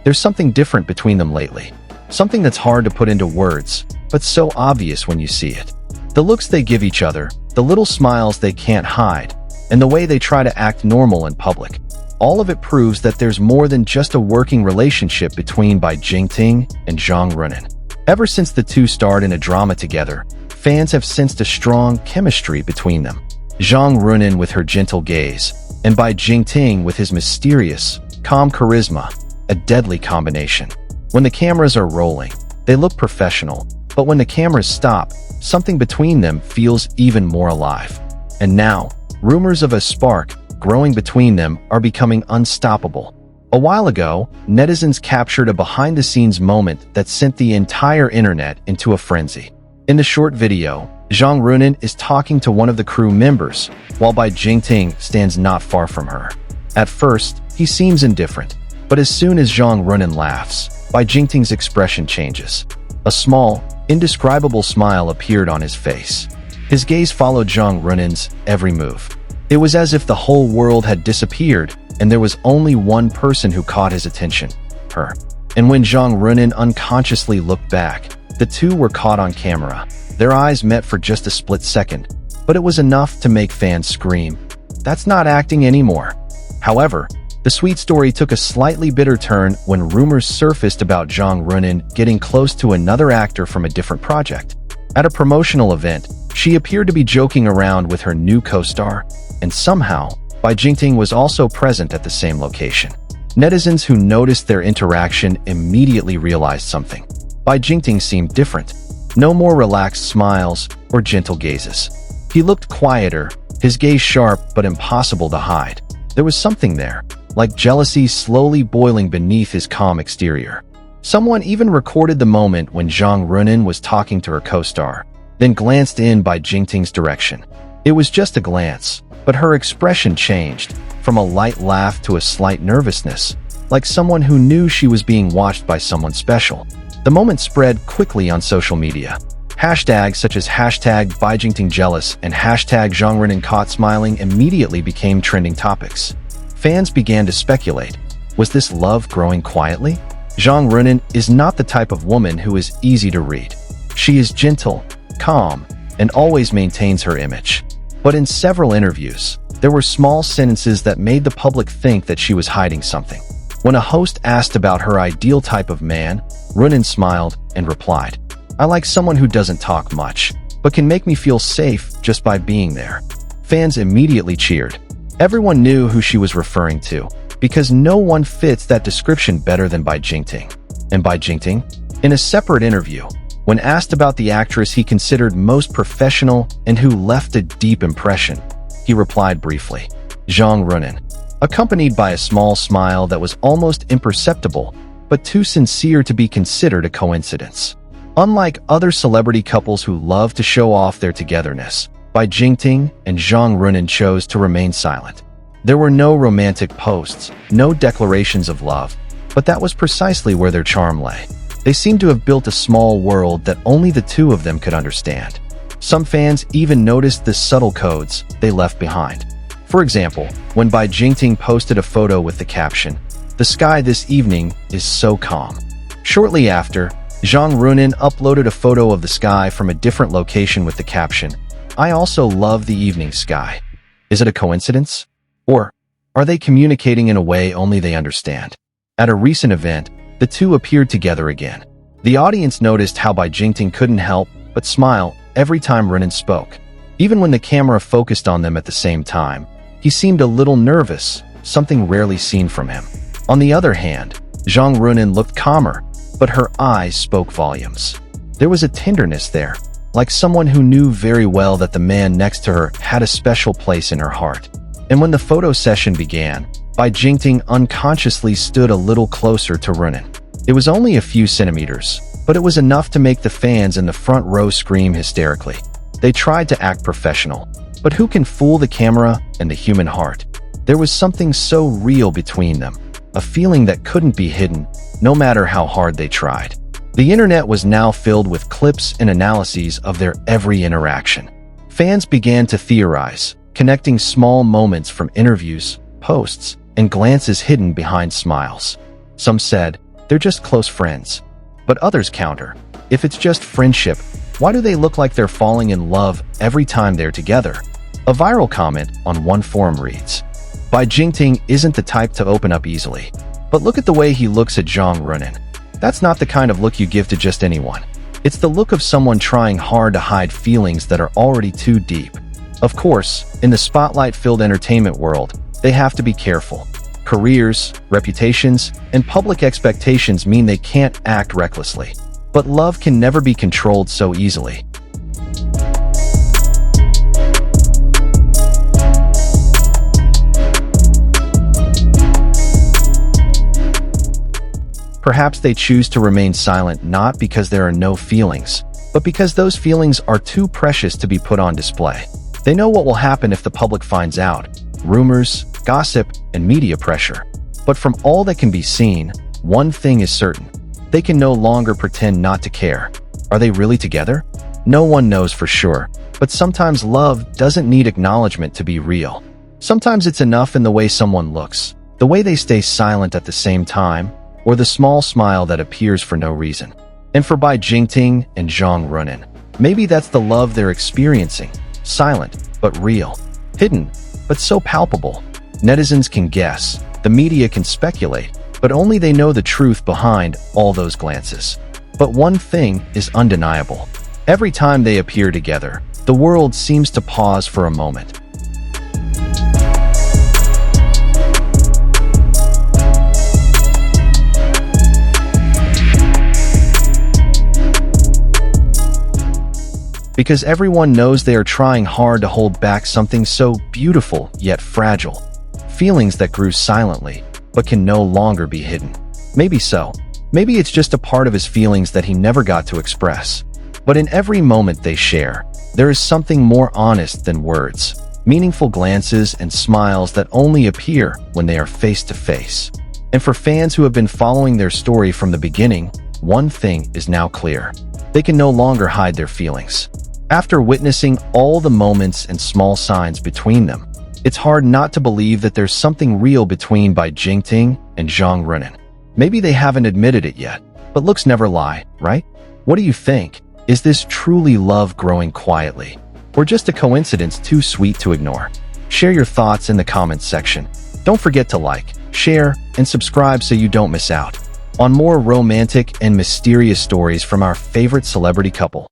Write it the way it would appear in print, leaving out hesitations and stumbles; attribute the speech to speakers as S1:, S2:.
S1: There's something different between them lately. Something that's hard to put into words, but so obvious when you see it. The looks they give each other, the little smiles they can't hide, and the way they try to act normal in public. All of it proves that there's more than just a working relationship between Bai Jingting and Zhang Ruonan. Ever since the two starred in a drama together, fans have sensed a strong chemistry between them. Zhang Ruonan with her gentle gaze, and Bai Jingting with his mysterious, calm charisma, a deadly combination. When the cameras are rolling, they look professional, but when the cameras stop, something between them feels even more alive. And now, rumors of a spark growing between them are becoming unstoppable. A while ago, netizens captured a behind-the-scenes moment that sent the entire internet into a frenzy. In the short video, Zhang Ruonan is talking to one of the crew members, while Bai Jingting stands not far from her. At first, he seems indifferent, but as soon as Zhang Ruonan laughs, Bai Jingting's expression changes. A small, indescribable smile appeared on his face. His gaze followed Zhang Ruonan's every move. It was as if the whole world had disappeared, and there was only one person who caught his attention, her. And when Zhang Ruonan unconsciously looked back, the two were caught on camera. Their eyes met for just a split second, but it was enough to make fans scream, "That's not acting anymore." However, the sweet story took a slightly bitter turn when rumors surfaced about Zhang Ruonan getting close to another actor from a different project. At a promotional event, she appeared to be joking around with her new co-star, and somehow, Bai Jingting was also present at the same location. Netizens who noticed their interaction immediately realized something. Bai Jingting seemed different. No more relaxed smiles or gentle gazes. He looked quieter, his gaze sharp but impossible to hide. There was something there, like jealousy slowly boiling beneath his calm exterior. Someone even recorded the moment when Zhang Ruonan was talking to her co-star, then glanced in Bai Jingting's direction. It was just a glance, but her expression changed, from a light laugh to a slight nervousness, like someone who knew she was being watched by someone special. The moment spread quickly on social media. Hashtags such as hashtag Bai Jingting jealous and hashtag Zhang Ruonan caught smiling immediately became trending topics. Fans began to speculate, was this love growing quietly? Zhang Ruonan is not the type of woman who is easy to read. She is gentle, calm, and always maintains her image. But in several interviews, there were small sentences that made the public think that she was hiding something. When a host asked about her ideal type of man, Ruonan smiled and replied, "I like someone who doesn't talk much, but can make me feel safe just by being there." Fans immediately cheered. Everyone knew who she was referring to, because no one fits that description better than Bai Jingting. And Bai Jingting? In a separate interview, when asked about the actress he considered most professional and who left a deep impression, he replied briefly, "Zhang Ruonan," accompanied by a small smile that was almost imperceptible, but too sincere to be considered a coincidence. Unlike other celebrity couples who love to show off their togetherness, Bai Jingting and Zhang Ruonan chose to remain silent. There were no romantic posts, no declarations of love, but that was precisely where their charm lay. They seemed to have built a small world that only the two of them could understand. Some fans even noticed the subtle codes they left behind. For example, when Bai Jingting posted a photo with the caption, "The sky this evening is so calm." Shortly after, Zhang Ruonan uploaded a photo of the sky from a different location with the caption, "I also love the evening sky." Is it a coincidence? Or are they communicating in a way only they understand? At a recent event, the two appeared together again. The audience noticed how Bai Jingting couldn't help but smile every time Ruonan spoke. Even when the camera focused on them at the same time, he seemed a little nervous, something rarely seen from him. On the other hand, Zhang Ruonan looked calmer, but her eyes spoke volumes. There was a tenderness there, like someone who knew very well that the man next to her had a special place in her heart. And when the photo session began, Bai Jingting unconsciously stood a little closer to Ruonan. It was only a few centimeters, but it was enough to make the fans in the front row scream hysterically. They tried to act professional, but who can fool the camera and the human heart? There was something so real between them, a feeling that couldn't be hidden, no matter how hard they tried. The internet was now filled with clips and analyses of their every interaction. Fans began to theorize, connecting small moments from interviews, posts, and glances hidden behind smiles. Some said, they're just close friends. But others counter. If it's just friendship, why do they look like they're falling in love every time they're together? A viral comment on one forum reads, Bai Jingting isn't the type to open up easily. But look at the way he looks at Zhang Ruonan. That's not the kind of look you give to just anyone. It's the look of someone trying hard to hide feelings that are already too deep. Of course, in the spotlight-filled entertainment world, they have to be careful. Careers, reputations, and public expectations mean they can't act recklessly. But love can never be controlled so easily. Perhaps they choose to remain silent not because there are no feelings, but because those feelings are too precious to be put on display. They know what will happen if the public finds out: rumors, gossip, and media pressure. But from all that can be seen, one thing is certain. They can no longer pretend not to care. Are they really together? No one knows for sure, but sometimes love doesn't need acknowledgement to be real. Sometimes it's enough in the way someone looks, the way they stay silent at the same time, or the small smile that appears for no reason. And for Bai Jingting and Zhang Ruonan, maybe that's the love they're experiencing. Silent, but real. Hidden, but so palpable. Netizens can guess, the media can speculate, but only they know the truth behind all those glances. But one thing is undeniable. Every time they appear together, the world seems to pause for a moment. Because everyone knows they are trying hard to hold back something so beautiful yet fragile. Feelings that grew silently, but can no longer be hidden. Maybe so. Maybe it's just a part of his feelings that he never got to express. But in every moment they share, there is something more honest than words. Meaningful glances and smiles that only appear when they are face to face. And for fans who have been following their story from the beginning, one thing is now clear. They can no longer hide their feelings. After witnessing all the moments and small signs between them, it's hard not to believe that there's something real between Bai Jingting and Zhang Ruonan. Maybe they haven't admitted it yet, but looks never lie, right? What do you think? Is this truly love growing quietly, or just a coincidence too sweet to ignore? Share your thoughts in the comments section. Don't forget to like, share, and subscribe so you don't miss out on more romantic and mysterious stories from our favorite celebrity couple.